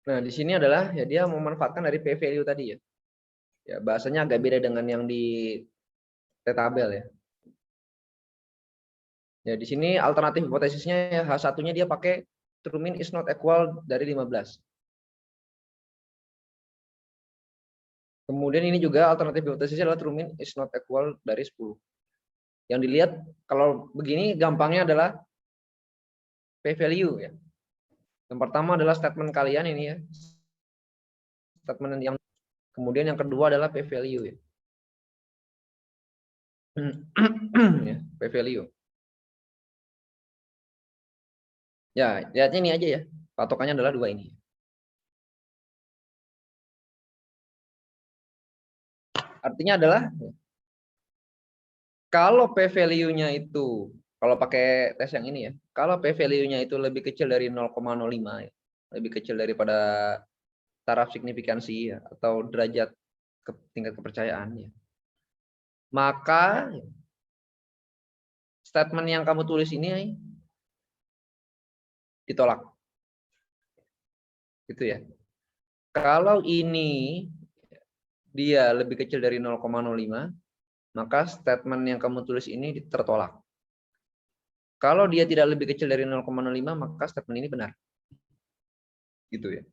Nah, di sini adalah ya dia memanfaatkan dari P value tadi ya. Ya, bahasanya agak beda dengan yang di tabel ya. Ya, di sini alternatif hipotesisnya ya, H1-nya dia pakai true mean is not equal dari 15. Kemudian ini juga alternatif hipotesisnya adalah true mean is not equal dari 10. Yang dilihat kalau begini gampangnya adalah P value ya. Yang pertama adalah statement kalian ini ya. Statement yang kemudian yang kedua adalah P value ya. Ya, P value. Ya, lihatnya ini aja ya. Patokannya adalah dua ini. Artinya adalah kalau P value-nya itu kalau pakai tes yang ini ya, kalau P value-nya itu lebih kecil dari 0,05 ya, lebih kecil daripada taraf signifikansi ya, atau derajat tingkat kepercayaan ya, maka statement yang kamu tulis ini ditolak. Gitu ya. Kalau ini dia lebih kecil dari 0,05, maka statement yang kamu tulis ini tertolak. Kalau dia tidak lebih kecil dari 0,05, maka statement ini benar. Gitu ya.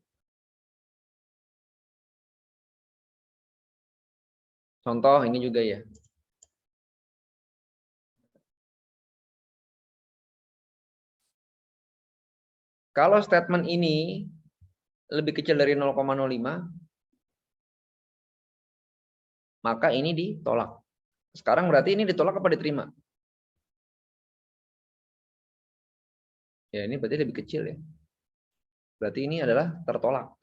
Contoh ini juga ya. Kalau statement ini lebih kecil dari 0,05, maka ini ditolak. Sekarang berarti ini ditolak apa diterima? Ya, ini berarti lebih kecil ya. Berarti ini adalah tertolak.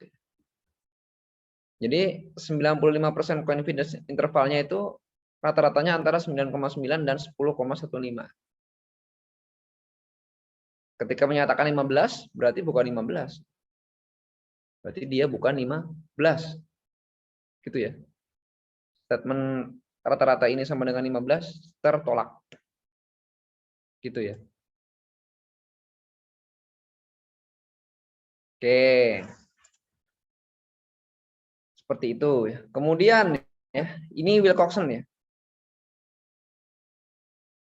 Jadi 95% confidence intervalnya itu rata-ratanya antara 9,9 dan 10,15. Ketika menyatakan 15, berarti bukan 15. Berarti dia bukan 15. Gitu ya. Statement rata-rata ini sama dengan 15 tertolak. Gitu ya. Oke. Seperti itu ya. Kemudian ya, ini Wilcoxon ya.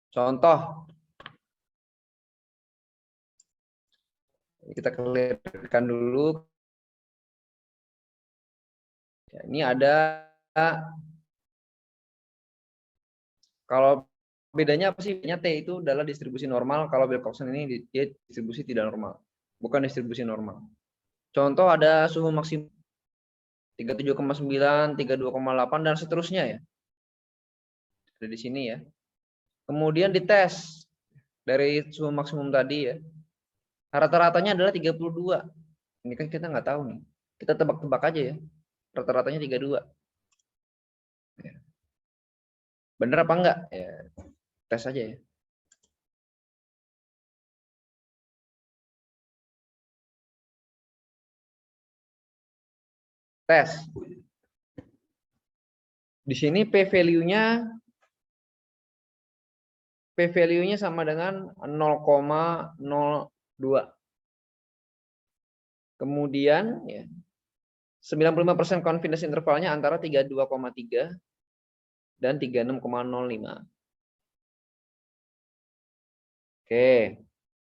Contoh kita clearkan dulu. Ya, ini ada kalau bedanya apa sih? Bedanya T itu adalah distribusi normal, kalau Wilcoxon ini dia distribusi tidak normal. Bukan distribusi normal. Contoh ada suhu maksimum 37,9, 32,8 dan seterusnya ya. Ada di sini ya. Kemudian dites dari suhu maksimum tadi ya. Rata-ratanya adalah 32. Ini kan kita nggak tahu nih. Kita tebak-tebak aja ya. Rata-ratanya 32. Ya. Bener apa enggak? Ya, tes aja ya. Tes. Di sini P value-nya sama dengan 0,02. Kemudian ya 95% confidence intervalnya antara 32,3 dan 36,05. Oke.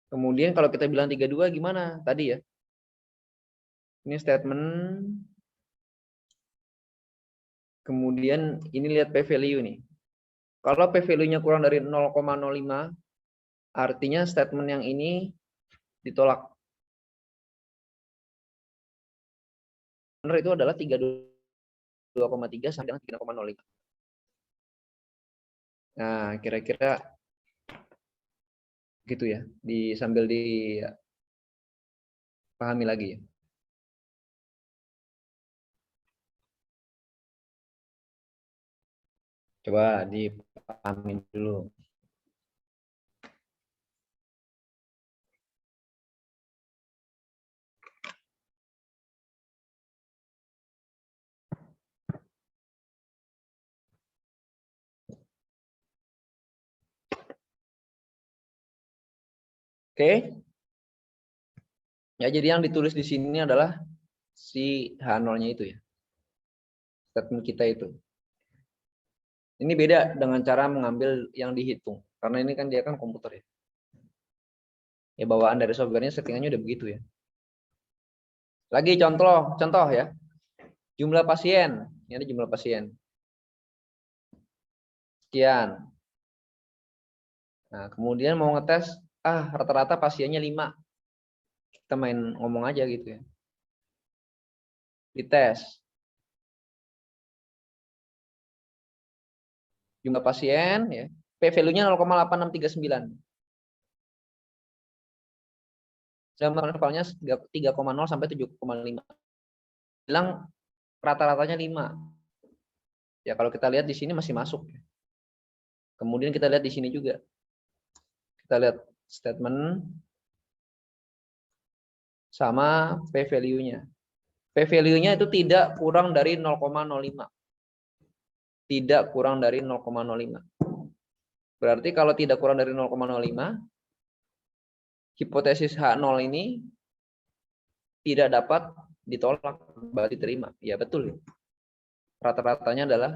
Kemudian kalau kita bilang 32 gimana tadi ya? Ini statement. Kemudian ini lihat P value nih. Kalau P value-nya kurang dari 0,05, artinya statement yang ini ditolak. Benar itu adalah 32,3 sampai dengan 3,05. Nah, kira-kira gitu ya. Sambil dipahami lagi ya. Coba dipahami dulu. Oke. Ya, jadi yang ditulis di sini adalah si H0-nya itu ya. Statement kita itu. Ini beda dengan cara mengambil yang dihitung. Karena ini kan dia kan komputer ya. Ya bawaan dari softwarenya settingannya udah begitu ya. Lagi contoh ya. Jumlah pasien. Ini ada jumlah pasien. Sekian. Nah, kemudian mau ngetes, rata-rata pasiennya 5. Kita main ngomong aja gitu ya. Dites. Jumlah pasien ya. P-value-nya 0,8639. Sama intervalnya 3,0 sampai 7,5. Bilang rata-ratanya 5. Ya kalau kita lihat di sini masih masuk. Kemudian kita lihat di sini juga. Kita lihat statement sama P-value-nya. P-value-nya itu tidak kurang dari 0,05. Tidak kurang dari 0,05. Berarti kalau tidak kurang dari 0,05, hipotesis H0 ini tidak dapat ditolak, berarti diterima. Ya betul. Rata-ratanya adalah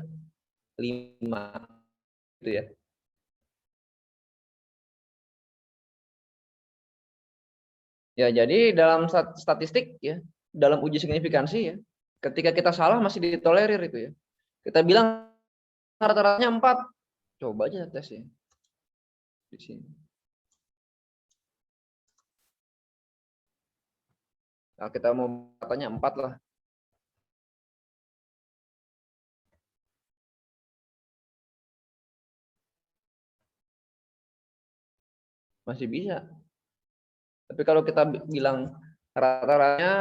5. Gitu ya. Ya, jadi dalam statistik ya, dalam uji signifikansi ya, ketika kita salah masih ditolerir itu ya. Kita bilang rata-ratanya 4. Coba aja tesnya. Di sini. Nah, kita mau katanya 4 lah. Masih bisa. Tapi kalau kita bilang rata-ratanya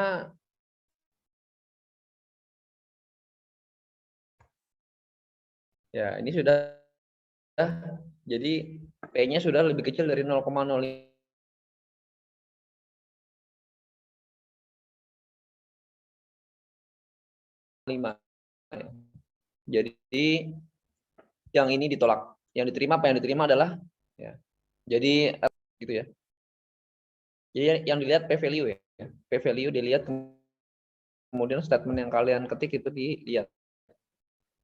ya ini sudah, jadi P-nya sudah lebih kecil dari 0,05. Jadi yang ini ditolak. Yang diterima, apa yang diterima adalah ya. Jadi gitu ya. Jadi yang dilihat P-value ya. P-value dilihat, kemudian statement yang kalian ketik itu dilihat.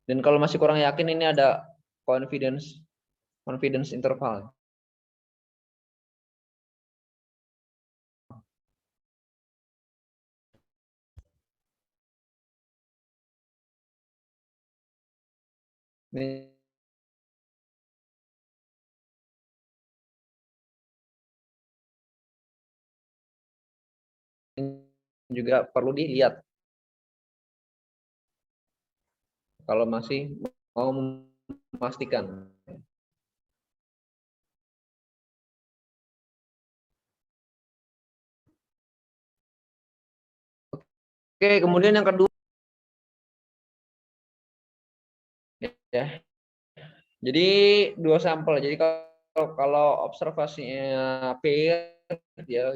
Dan kalau masih kurang yakin, ini ada confidence interval. Ini juga perlu dilihat. Kalau masih mau memastikan. Oke, kemudian yang kedua ya. Jadi 2 sampel. Jadi kalau observasinya pair dia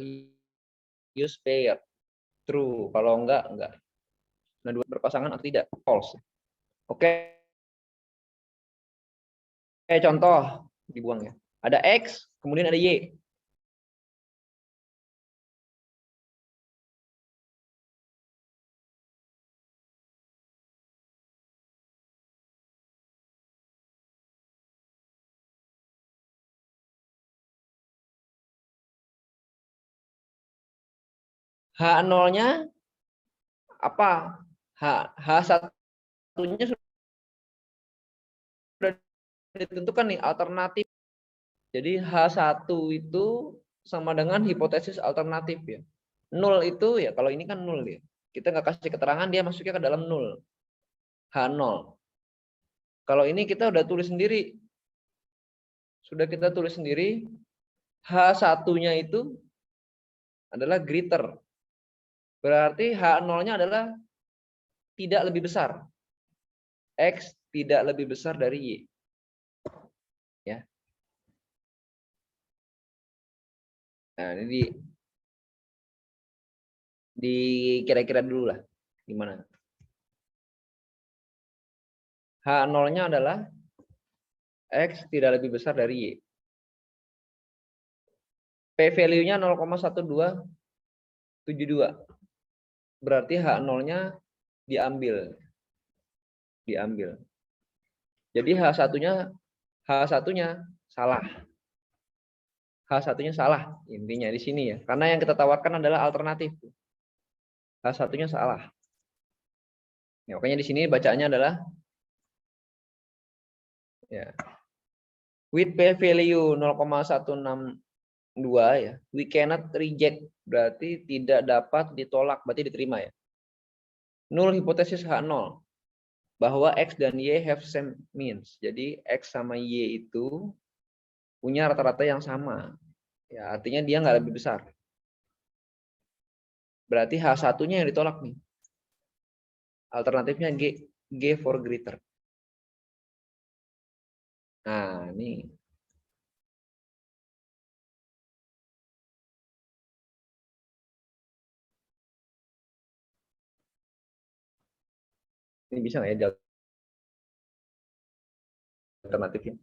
use pair. True. Kalau enggak. Nah, 2 berpasangan atau tidak? False. Oke. Contoh dibuang ya. Ada X, kemudian ada Y. H0-nya apa? H1-nya sudah ditentukan nih, alternatif. Jadi H1 itu sama dengan hipotesis alternatif ya. 0 itu ya, kalau ini kan 0 ya. Kita nggak kasih keterangan, dia masuknya ke dalam 0. H0. Kalau ini kita udah tulis sendiri. Sudah kita tulis sendiri, H1-nya itu adalah greater. Berarti H0-nya adalah tidak lebih besar. X tidak lebih besar dari Y. Ya. Nah, ini di kira-kira dulu lah. Gimana? H0-nya adalah X tidak lebih besar dari Y. P-value-nya 0,1272. berarti H0-nya diambil. Jadi H1-nya salah. H1-nya salah intinya di sini ya. Karena yang kita tawarkan adalah alternatif. H1-nya salah. Ya, makanya di sini bacaannya adalah ya. With P value 0,162 ya, we cannot reject, berarti tidak dapat ditolak, berarti diterima ya. Null hipotesis H0 bahwa X dan Y have same means. Jadi X sama Y itu punya rata-rata yang sama. Ya, artinya dia nggak lebih besar. Berarti H1-nya yang ditolak nih. Alternatifnya G for greater. Nah, ini bisa nggak ya alternatifnya?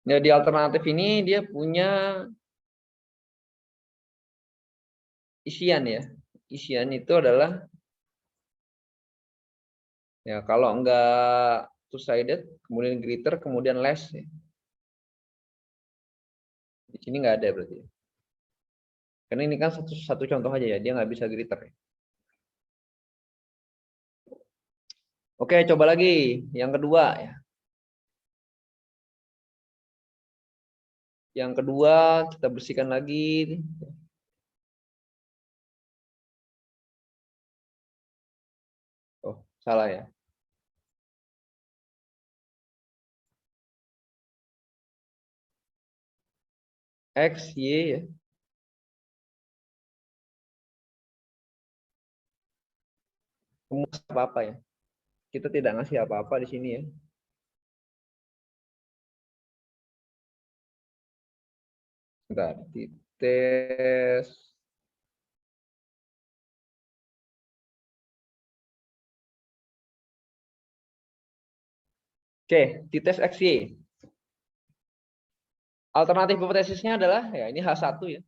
Ya, di alternatif ini dia punya isian ya. Isian itu adalah ya kalau enggak two-sided, kemudian greater, kemudian less. Ya. Di sini nggak ada berarti. Karena ini kan satu contoh aja ya, dia nggak bisa greater. Ya. Oke, coba lagi yang kedua ya. Yang kedua kita bersihkan lagi. Oh, salah ya. X, Y ya. Apa-apa ya. Kita tidak ngasih apa-apa di sini ya. Bentar, dites. Oke, dites X, Y. Alternatif hipotesisnya adalah ya ini H1 ya.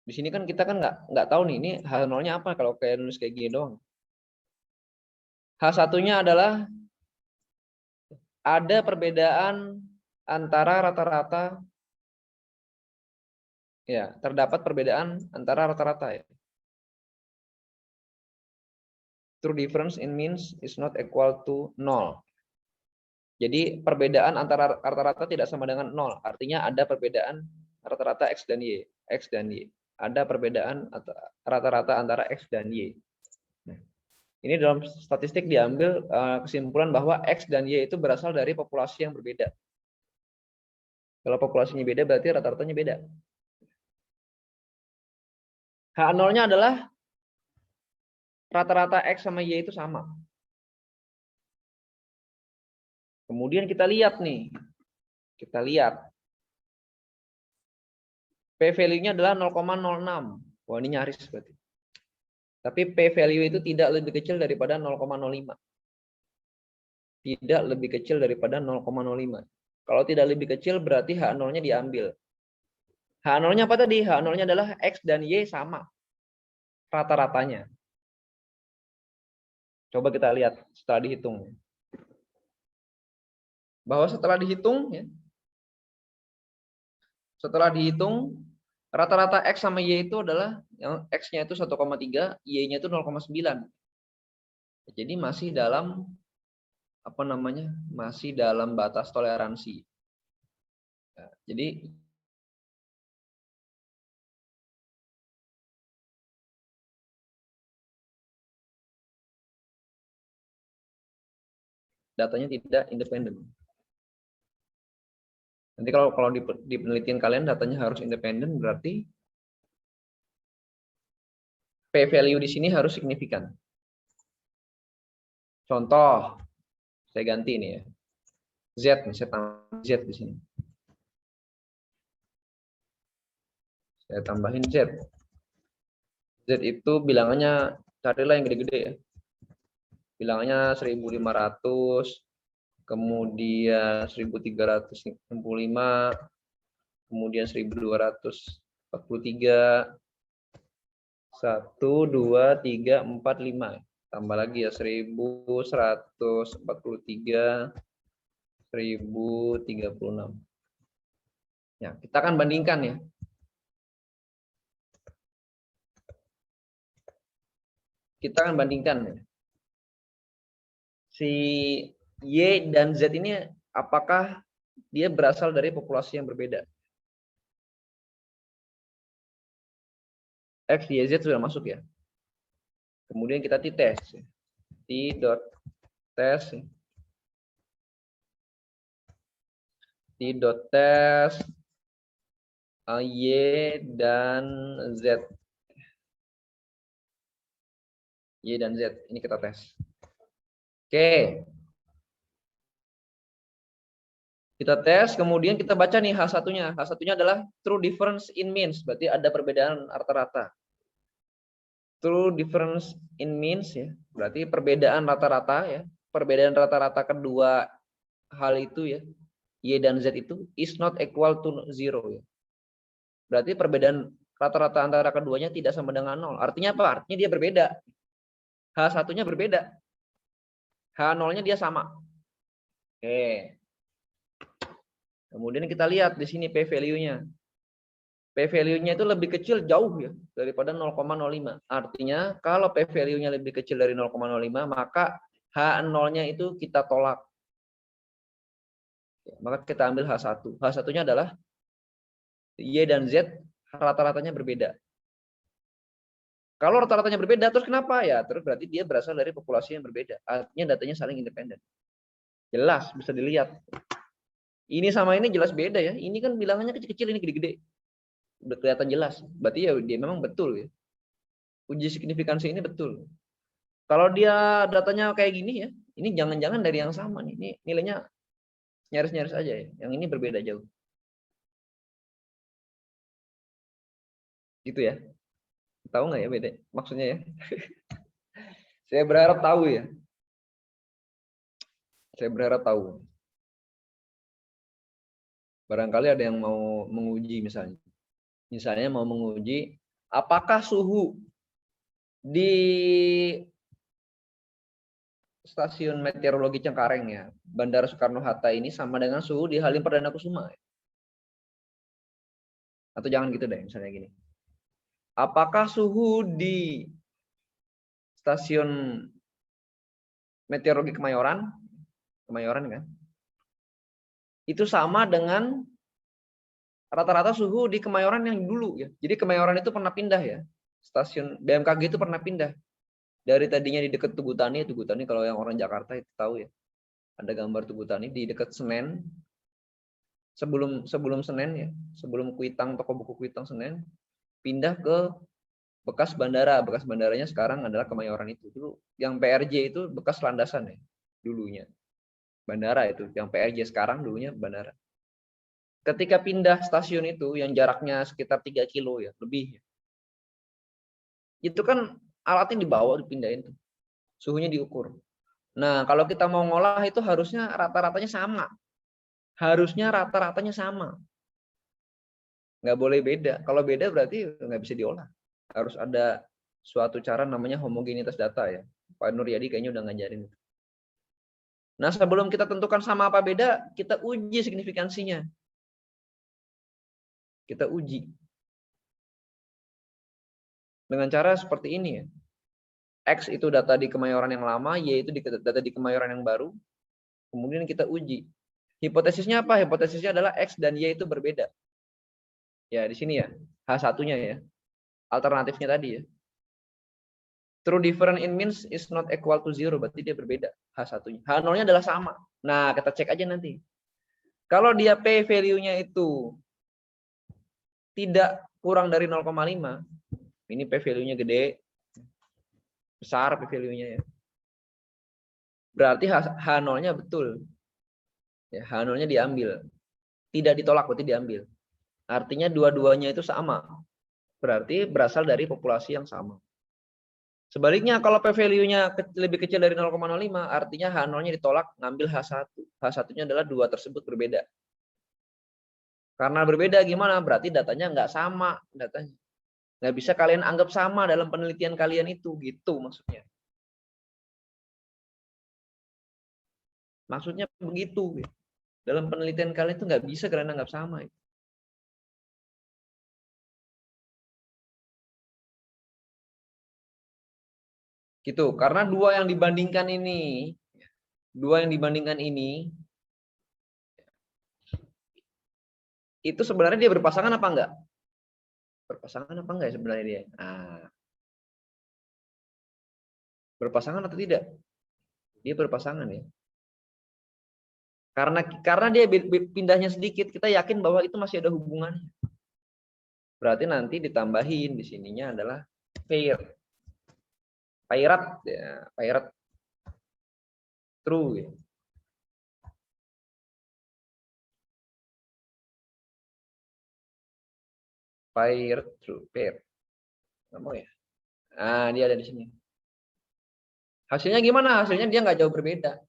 Di sini kan kita kan nggak tahu nih ini H0-nya apa kalau kayak nulis kayak gini doang. H1-nya adalah ada perbedaan antara rata-rata ya, terdapat perbedaan antara rata-rata ya. True difference in means is not equal to 0. Jadi perbedaan antara rata-rata tidak sama dengan 0. Artinya ada perbedaan rata-rata X dan Y. X dan Y. Ada perbedaan rata-rata antara X dan Y. Nah, ini dalam statistik diambil kesimpulan bahwa X dan Y itu berasal dari populasi yang berbeda. Kalau populasinya beda berarti rata-ratanya beda. H0-nya adalah rata-rata X sama Y itu sama. Kemudian kita lihat nih. Kita lihat. P value-nya adalah 0,06. Wah, ini nyaris berarti. Tapi P value itu tidak lebih kecil daripada 0,05. Tidak lebih kecil daripada 0,05. Kalau tidak lebih kecil berarti H0-nya diambil. H0-nya apa tadi? H0-nya adalah X dan Y sama. Rata-ratanya. Coba kita lihat setelah dihitung. Bahwa setelah dihitung, ya, setelah dihitung, rata-rata X sama Y itu adalah, yang X-nya itu 1,3, Y-nya itu 0,9. Jadi masih dalam, apa namanya, masih dalam batas toleransi. Ya, jadi, datanya tidak independen. Nanti kalau di penelitian kalian datanya harus independen, berarti P value di sini harus signifikan. Contoh, saya ganti ini ya. Z, saya tambah Z di sini. Saya tambahin Z. Z itu bilangannya, carilah yang gede-gede ya. Bilangannya 1500, kemudian 1365, kemudian 1243, 1, 2, 3, 4, 5. Tambah lagi ya 1143, 1036. Ya, kita akan bandingkan ya. Kita akan bandingkan ya. Si Y dan Z ini apakah dia berasal dari populasi yang berbeda? X, Y, Z sudah masuk ya. Kemudian kita t-tes. T.tes. T.tes Y dan Z. Y dan Z. Ini kita tes. Oke. Kita tes, kemudian kita baca nih H1-nya. H1-nya adalah true difference in means. Berarti ada perbedaan rata-rata. True difference in means ya. Berarti perbedaan rata-rata ya. Perbedaan rata-rata kedua hal itu ya. Y dan Z itu is not equal to 0 ya. Berarti perbedaan rata-rata antara keduanya tidak sama dengan 0. Artinya apa? Artinya dia berbeda. H1-nya berbeda. H0-nya dia sama. Oke. Kemudian kita lihat di sini P value-nya. P value-nya itu lebih kecil jauh ya daripada 0,05. Artinya kalau P value-nya lebih kecil dari 0,05 maka H0-nya itu kita tolak. Maka kita ambil H1. H1-nya adalah Y dan Z rata-ratanya berbeda. Kalau rata-ratanya berbeda, terus kenapa ya? Terus berarti dia berasal dari populasi yang berbeda. Artinya datanya saling independen. Jelas, bisa dilihat. Ini sama ini jelas beda ya. Ini kan bilangannya kecil-kecil, ini gede-gede. Udah kelihatan jelas. Berarti ya dia memang betul ya. Uji signifikansi ini betul. Kalau dia datanya kayak gini ya, ini jangan-jangan dari yang sama nih. Ini nilainya nyaris-nyaris aja ya. Yang ini berbeda jauh. Gitu ya. Tahu nggak ya beda maksudnya ya? Saya berharap tahu ya. Saya berharap tahu. Barangkali ada yang mau menguji misalnya. Misalnya mau menguji apakah suhu di stasiun meteorologi Cengkareng ya, Bandara Soekarno-Hatta ini sama dengan suhu di Halim Perdana Kusuma. Atau jangan gitu deh, misalnya gini. Apakah suhu di stasiun meteorologi Kemayoran kan, itu sama dengan rata-rata suhu di Kemayoran yang dulu ya. Jadi Kemayoran itu pernah pindah ya. Stasiun BMKG itu pernah pindah. Dari tadinya di dekat Tugu Tani kalau yang orang Jakarta itu tahu ya. Ada gambar Tugu Tani di dekat Senen. Sebelum Senen ya, sebelum Kuitang, toko buku Kuitang Senen, pindah ke bekas bandara. Bekas bandaranya sekarang adalah Kemayoran itu. Dulu yang PRJ itu bekas landasan ya dulunya. Bandara itu, yang PRJ sekarang dulunya bandara. Ketika pindah stasiun itu yang jaraknya sekitar 3 kilo ya, lebih. Itu kan alatnya dibawa dipindahin tuh. Suhunya diukur. Nah, kalau kita mau ngolah itu harusnya rata-ratanya sama. Harusnya rata-ratanya sama. Nggak boleh beda. Kalau beda berarti nggak bisa diolah. Harus ada suatu cara namanya homogenitas data ya. Pak Nuryadi kayaknya udah ngajarin. Nah, sebelum kita tentukan sama apa beda, kita uji signifikansinya. Kita uji. Dengan cara seperti ini ya. X itu data di Kemayoran yang lama, Y itu data di Kemayoran yang baru. Kemudian kita uji. Hipotesisnya apa? Hipotesisnya adalah X dan Y itu berbeda. Ya, di sini ya. H1-nya ya. Alternatifnya tadi ya. True difference in means is not equal to 0. Berarti dia berbeda. H1-nya. H0-nya adalah sama. Nah, kita cek aja nanti. Kalau dia P value-nya itu tidak kurang dari 0,5. Ini P value-nya gede. Besar P value-nya ya. Berarti H0-nya betul. Ya, H0-nya diambil. Tidak ditolak, berarti diambil. Artinya dua-duanya itu sama. berarti berasal dari populasi yang sama. Sebaliknya kalau p-value-nya lebih kecil dari 0,05, artinya H0-nya ditolak, ngambil H1. H1-nya adalah 2 tersebut berbeda. Karena berbeda gimana? Berarti datanya nggak sama datanya. Nggak bisa kalian anggap sama dalam penelitian kalian itu, gitu maksudnya. Maksudnya begitu. Dalam penelitian kalian itu nggak bisa kalian anggap sama. Gitu. Karena dua yang dibandingkan ini itu sebenarnya dia berpasangan apa enggak? Berpasangan apa enggak ya sebenarnya dia? Nah, berpasangan atau tidak? Dia berpasangan ya. Karena dia pindahnya sedikit, kita yakin bahwa itu masih ada hubungannya. Berarti nanti ditambahin di sininya adalah pair. Pairat ya, pairat true ya. Pair true, pair. Ngomong ya. Nah, dia ada di sini. Hasilnya gimana? Hasilnya dia nggak jauh berbeda.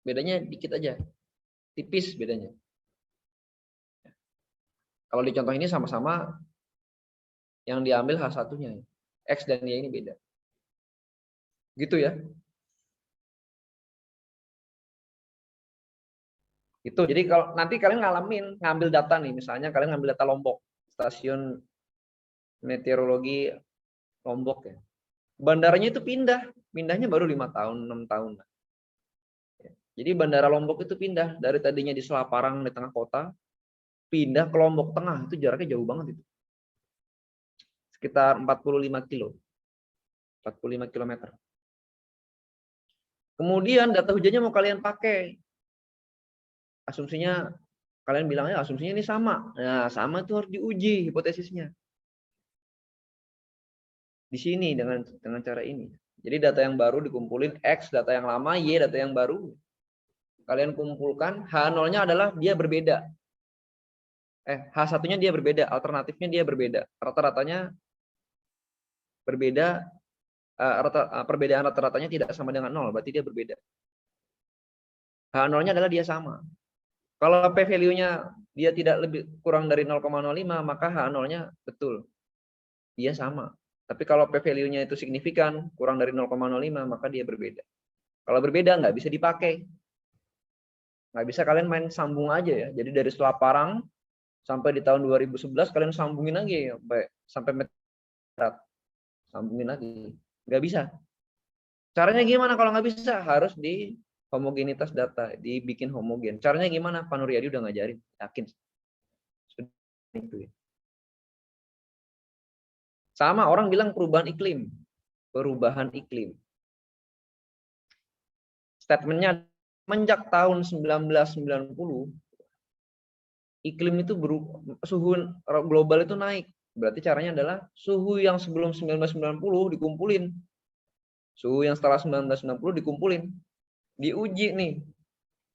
Bedanya dikit aja. Tipis bedanya. Kalau di contoh ini sama-sama yang diambil H1-nya. X dan Y ini beda. Gitu ya. Itu. Jadi kalau nanti kalian ngalamin ngambil data nih, misalnya kalian ngambil data Lombok, stasiun meteorologi Lombok ya. Bandaranya itu pindahnya baru 5 tahun, 6 tahun. Jadi bandara Lombok itu pindah dari tadinya di Selaparang di tengah kota, pindah ke Lombok Tengah, itu jaraknya jauh banget itu. Sekitar 45 kilo. 45 km. Kemudian data hujannya mau kalian pakai. Asumsinya kalian bilangnya asumsinya ini sama. Nah, sama itu harus diuji hipotesisnya. Di sini dengan cara ini. Jadi data yang baru dikumpulin X, data yang lama Y, data yang baru. Kalian kumpulkan, H0-nya adalah dia berbeda. H1-nya dia berbeda, alternatifnya dia berbeda. Rata-ratanya berbeda, perbedaan rata-ratanya tidak sama dengan 0, berarti dia berbeda. H0-nya adalah dia sama. Kalau p-value-nya dia tidak lebih kurang dari 0,05, maka H0-nya betul. Dia sama. Tapi kalau p-value-nya itu signifikan, kurang dari 0,05, maka dia berbeda. Kalau berbeda, nggak bisa dipakai. Nggak bisa kalian main sambung aja ya. Jadi dari Selaparang sampai di tahun 2011, kalian sambungin lagi sampai meterat. Sambungin lagi. Nggak bisa. Caranya gimana kalau nggak bisa? Harus di homogenitas data, dibikin homogen. Caranya gimana? Pak Nuryadi udah ngajarin, yakin. Sama orang bilang perubahan iklim. Perubahan iklim. Statementnya, menjak tahun 1990, iklim itu suhu global itu naik. Berarti caranya adalah suhu yang sebelum 1990 dikumpulin. Suhu yang setelah 1990 dikumpulin. Diuji nih.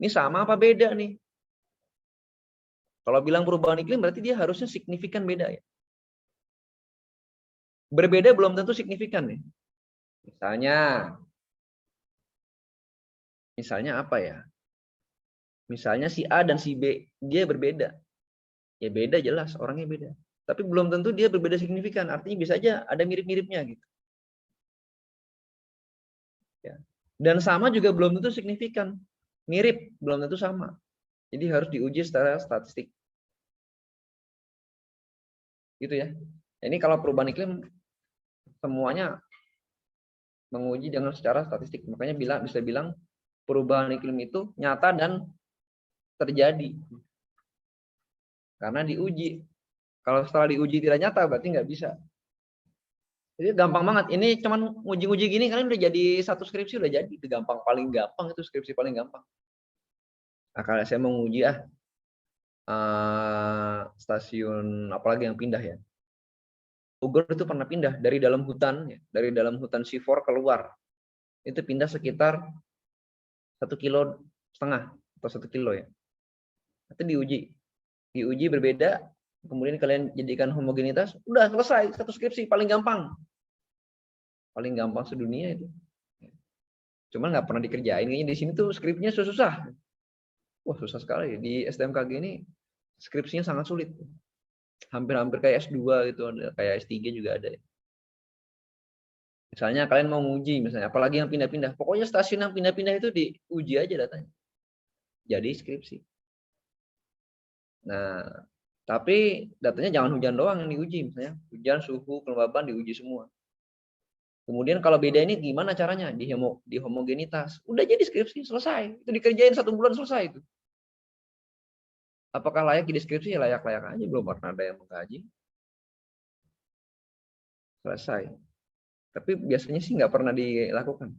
Ini sama apa beda nih? Kalau bilang perubahan iklim berarti dia harusnya signifikan beda ya. Berbeda belum tentu signifikan nih. Misalnya apa ya? Misalnya si A dan si B, dia berbeda. Ya beda jelas, orangnya beda. Tapi belum tentu dia berbeda signifikan. Artinya bisa aja ada mirip-miripnya gitu. Ya. Dan sama juga belum tentu signifikan. Mirip, belum tentu sama. Jadi harus diuji secara statistik. Gitu ya. Ini kalau perubahan iklim semuanya menguji dengan secara statistik. Makanya bisa bilang perubahan iklim itu nyata dan terjadi. Karena diuji. Kalau setelah diuji tidak nyata berarti nggak bisa. Jadi gampang banget. Ini cuman uji-uji gini kalian udah jadi satu skripsi udah jadi. Itu gampang, paling gampang itu skripsi paling gampang. Nah, kalau saya mau nguji stasiun apalagi yang pindah ya. Bogor itu pernah pindah dari dalam hutan ya, dari dalam hutan C4 keluar. Itu pindah sekitar 1,5 kilo atau 1 kilo ya. Itu diuji berbeda Kemudian kalian jadikan homogenitas, udah selesai satu skripsi, paling gampang. Paling gampang sedunia itu. Cuman nggak pernah dikerjain. Kayaknya di sini tuh skripsinya susah. Wah, susah sekali. Di STMKG ini skripsinya sangat sulit. Hampir-hampir kayak S2 gitu, ada kayak S3 juga ada. Misalnya kalian mau nguji, misalnya, apalagi yang pindah-pindah. Pokoknya stasiun yang pindah-pindah itu diuji aja datanya. Jadi skripsi. Nah, tapi datanya jangan hujan doang yang diuji, misalnya hujan, suhu, kelembaban diuji semua. Kemudian kalau beda ini gimana caranya? Di homogenitas. Udah jadi skripsi, selesai. Itu dikerjain 1 bulan selesai itu. Apakah layak jadi skripsi? Ya layak-layak aja, belum pernah ada yang mengkaji. Selesai. Tapi biasanya sih nggak pernah dilakukan.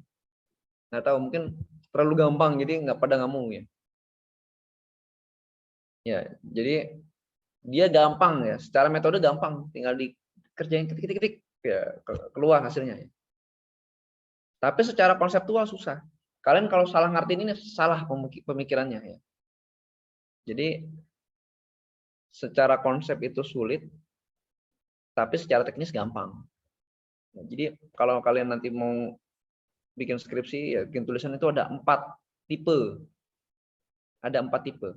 Nggak tahu, mungkin terlalu gampang, jadi nggak mau ya. Ya, jadi dia gampang ya, secara metode gampang, tinggal dikerjain ketik-ketik ya keluar hasilnya. Ya. Tapi secara konseptual susah. Kalian kalau salah ngertiin ini salah pemikirannya ya. Jadi secara konsep itu sulit, tapi secara teknis gampang. Nah, jadi kalau kalian nanti mau bikin skripsi, ya bikin tulisan itu ada 4 tipe. Ada 4 tipe.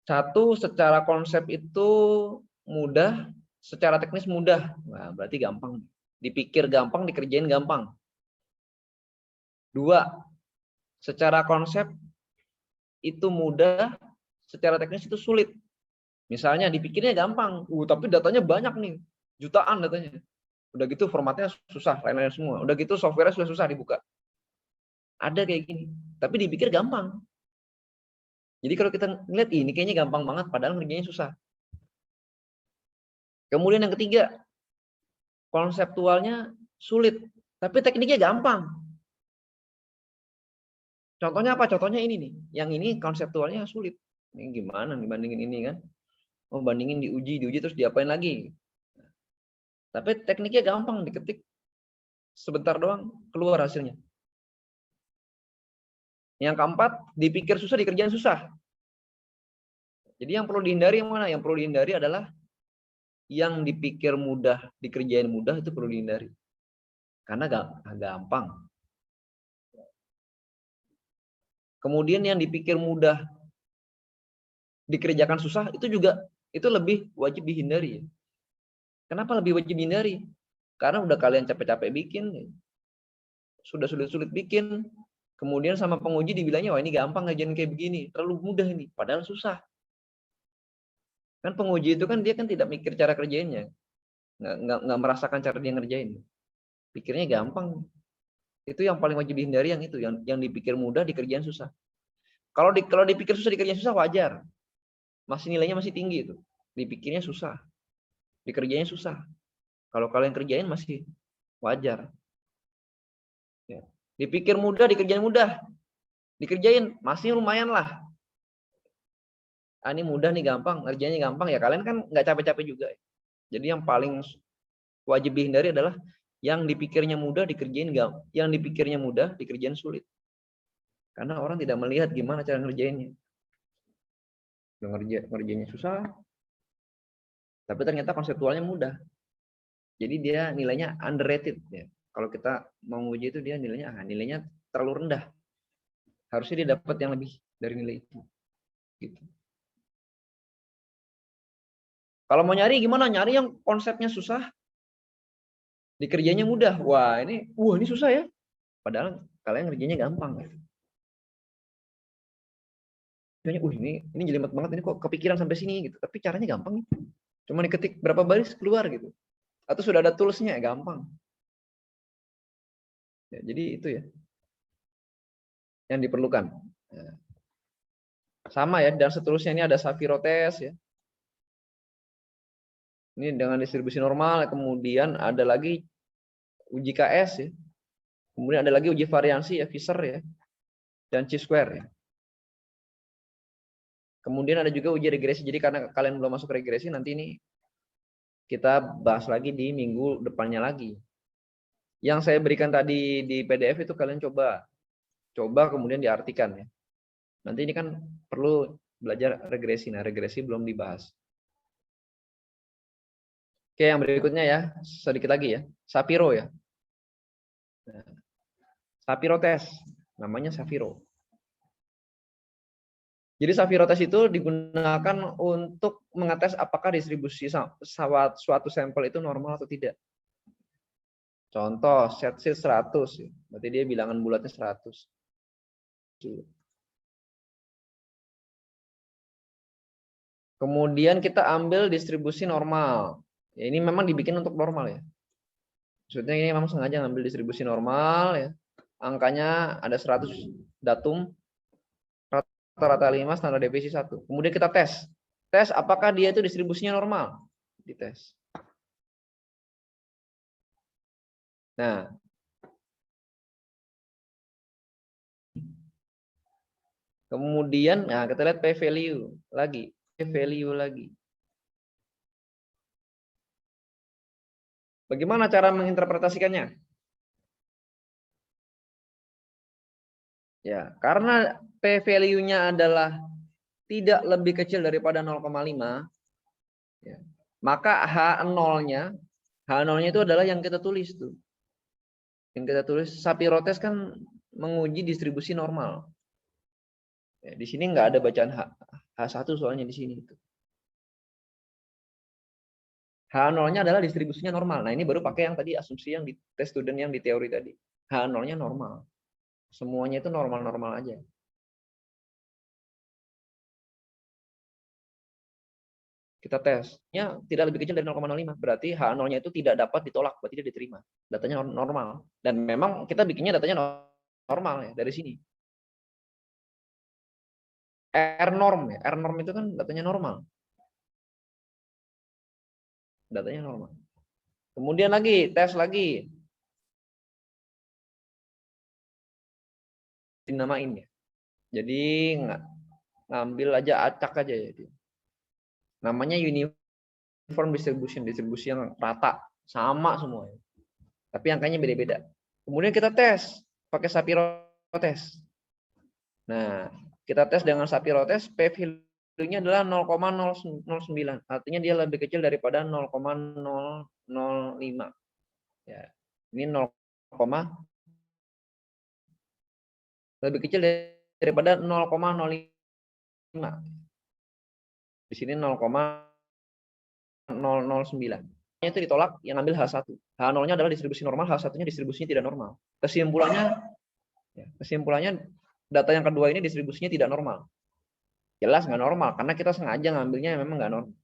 1, secara konsep itu mudah, secara teknis mudah. Nah, berarti gampang. Dipikir gampang, dikerjain gampang. 2, secara konsep itu mudah, secara teknis itu sulit. Misalnya dipikirnya gampang, tapi datanya banyak nih, jutaan datanya. Udah gitu formatnya susah, lain-lain semua. Udah gitu software-nya sudah susah dibuka. Ada kayak gini, tapi dipikir gampang. Jadi kalau kita ngeliat ini kayaknya gampang banget, padahal ngerjainnya susah. Kemudian yang ketiga, konseptualnya sulit, tapi tekniknya gampang. Contohnya apa? Contohnya ini nih. Yang ini konseptualnya sulit. Ini gimana dibandingin ini kan? Oh, bandingin diuji terus diapain lagi? Tapi tekniknya gampang, diketik sebentar doang keluar hasilnya. Yang keempat, dipikir susah, dikerjain susah. Jadi yang perlu dihindari yang mana? Yang perlu dihindari adalah yang dipikir mudah, dikerjain mudah itu perlu dihindari. Karena gampang. Kemudian yang dipikir mudah, dikerjakan susah, itu juga itu lebih wajib dihindari. Kenapa lebih wajib dihindari? Karena udah kalian capek-capek bikin, sudah sulit-sulit bikin, kemudian sama penguji dibilangnya, wah ini gampang ngerjain kayak begini, terlalu mudah ini, padahal susah. Kan penguji itu kan dia kan tidak mikir cara kerjainnya, nggak merasakan cara dia ngerjain, pikirnya gampang. Itu yang paling wajib dihindari, yang itu, yang dipikir mudah dikerjain susah. Kalau dipikir susah dikerjain susah wajar, masih nilainya masih tinggi itu. Dipikirnya susah, dikerjainnya susah. Kalau kalian kerjain masih wajar. Ya. Dipikir mudah dikerjain mudah, dikerjain masih lumayan lah. Ini mudah nih, gampang, ngerjainnya gampang ya, kalian kan nggak capek-capek juga. Jadi yang paling wajib dihindari adalah yang dipikirnya mudah dikerjain yang dipikirnya mudah dikerjain sulit. Karena orang tidak melihat gimana cara ngerjainnya. Ngerjainnya susah, tapi ternyata konseptualnya mudah. Jadi dia nilainya underrated ya. Kalau kita mau uji itu dia nilainya terlalu rendah. Harusnya dia dapat yang lebih dari nilai itu. Gitu. Kalau mau nyari gimana? Nyari yang konsepnya susah, dikerjanya mudah. Wah ini susah ya. Padahal kalian ngerjainnya gampang. Gitu. Ini jelimet banget, ini kok kepikiran sampai sini gitu. Tapi caranya gampang. Cuma diketik berapa baris keluar gitu. Atau sudah ada toolsnya, gampang. Ya, jadi itu ya yang diperlukan. Ya. Sama ya, dan seterusnya ini ada Shapiro test ya. Ini dengan distribusi normal, kemudian ada lagi uji KS ya. Kemudian ada lagi uji variansi ya, Fisher ya. Dan chi-square ya. Kemudian ada juga uji regresi. Jadi karena kalian belum masuk regresi, nanti ini kita bahas lagi di minggu depannya lagi. Yang saya berikan tadi di PDF itu kalian coba kemudian diartikan ya. Nanti ini kan perlu belajar regresi. Nah, regresi belum dibahas. Oke, yang berikutnya ya, sedikit lagi ya. Sapiro ya. Nah, Sapiro test, namanya Sapiro. Jadi Sapiro test itu digunakan untuk mengetes apakah distribusi suatu sampel itu normal atau tidak. Contoh, set sheet 100, berarti dia bilangan bulatnya 100. Kemudian kita ambil distribusi normal. Ya, ini memang dibikin untuk normal ya. Maksudnya ini memang sengaja ngambil distribusi normal ya. Angkanya ada 100 datum, rata-rata 5, standar deviasi 1. Kemudian kita tes. Tes apakah dia itu distribusinya normal. Dites. Nah, kemudian nah kita lihat P value lagi. P value lagi. Bagaimana cara menginterpretasikannya? Ya, karena P value-nya adalah tidak lebih kecil daripada 0,5, ya, maka H0-nya itu adalah yang kita tulis tuh. Yang kita tulis Sapiro test kan menguji distribusi normal. Ya, di sini nggak ada bacaan H1 soalnya di sini itu. H0-nya adalah distribusinya normal. Nah, ini baru pakai yang tadi asumsi yang di tes student yang di teori tadi. H0-nya normal. Semuanya itu normal-normal aja. Kita tesnya tidak lebih kecil dari 0,05. Berarti H0-nya itu tidak dapat ditolak, berarti tidak diterima. Datanya normal. Dan memang kita bikinnya datanya normal ya dari sini. R norm ya. R norm itu kan datanya normal. Datanya normal. Kemudian lagi tes lagi. Dinamain ya. Jadi ngambil aja acak aja ya. Namanya uniform distribution, distribusi yang rata, sama semua. Tapi angkanya beda-beda. Kemudian kita tes pakai Sapiro test. Nah, kita tes dengan Sapiro test, P value-nya adalah 0,009. Artinya dia lebih kecil daripada 0,005. Ya. Ini 0, lebih kecil daripada 0,05. Di sini 0,009. Itu ditolak, yang ambil H1. H0-nya adalah distribusi normal, H1-nya distribusinya tidak normal. Kesimpulannya data yang kedua ini distribusinya tidak normal. Jelas nggak normal, karena kita sengaja ngambilnya memang nggak normal.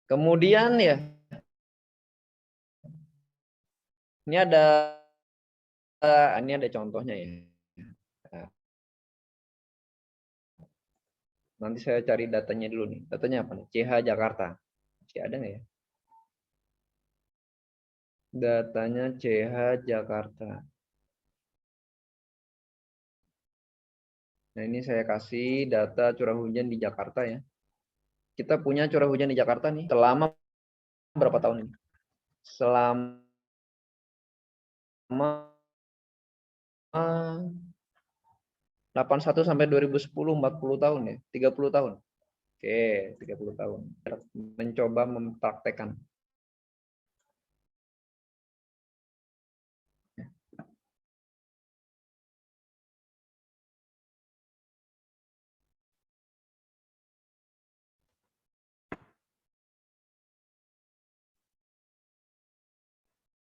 Kemudian ya, ini ada contohnya ya. Nanti saya cari datanya dulu nih. Datanya apa nih? CH Jakarta. Masih ada nggak ya? Datanya CH Jakarta. Nah, ini saya kasih data curah hujan di Jakarta ya. Kita punya curah hujan di Jakarta nih selama berapa tahun ini? Selama 81 sampai 2010, 40 tahun ya, 30 tahun. Oke, 30 tahun. Mencoba mempraktekkan.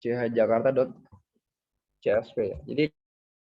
chjakarta.csp ya. Jadi